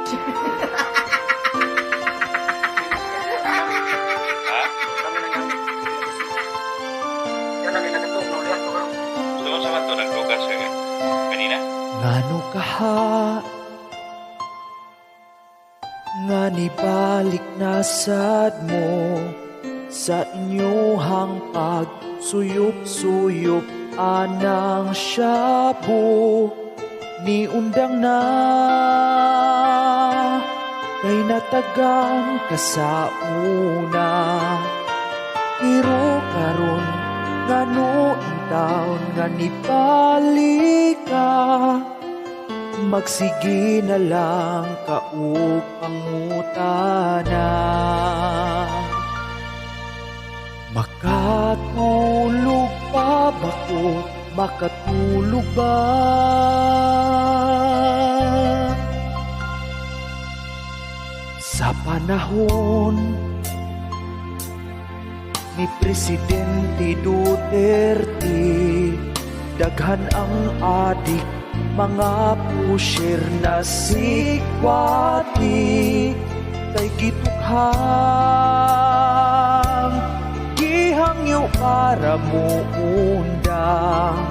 Ha? Kami na nga. Yan ang inakatong lihat ko. Gusto mo sa kanto naglugas ka ka? Kanina? Ngano kaha nga nibalik na sad mo sa inyuhang pagsuyop-suyop anang shabu ni undang na kay natagang ka sa una pero karon ngano ang taon nga nibalik ka magsige na lang kaug pangutana makatulog pa ba ko makatulog ba sa panahon ni Presidente Duterte daghan ang adik mga pusher na sikwati kay gitukhang gihangyo para mo undang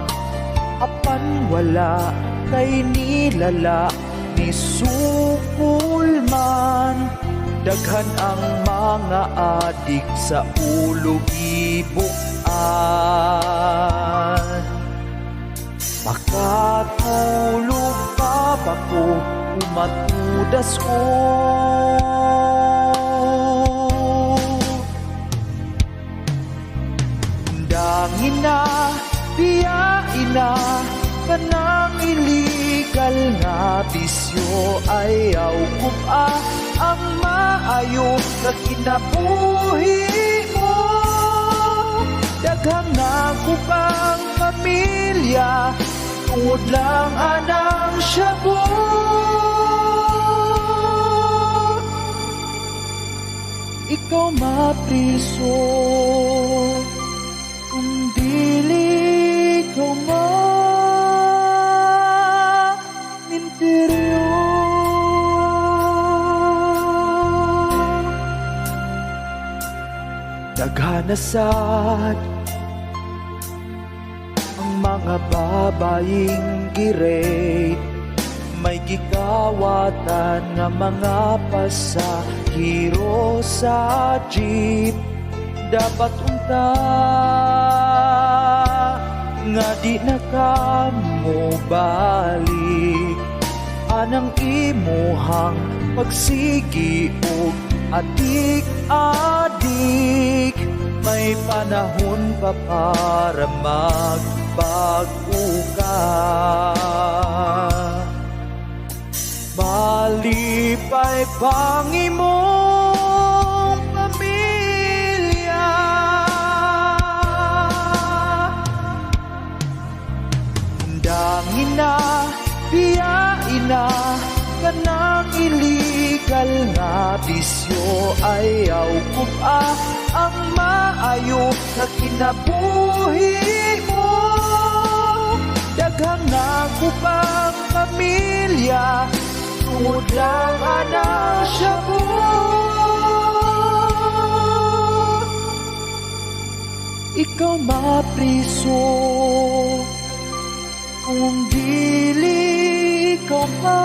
apan wala kay nilala ni sukulman daghan ang mga adik sa ulo ibuan makatulog pa ba ko umatudas ko undangin na biyain na kanang illegal nga bisyo ayaw ko pa ang maayo na kinabuhi mo daghang nagubang pamilya tungod lang anang shabu ikaw mapriso kung dili ikaw minteryo daghanasad ang mga babaying girate may gikawatan nga mga pasahero sa jeep dapat unta nga di na kamo balik anang imuhang pagsigi og adik-adik may panahon pa para magbago ka malipay pangimong pamilya dangin na biyain na kanang illegal nga bisyo ayaw ko pa ang maayo na kinabuhi mo daghang nagubang pamilya tungod lang anang shabu ikaw mapriso kung dili ikaw pa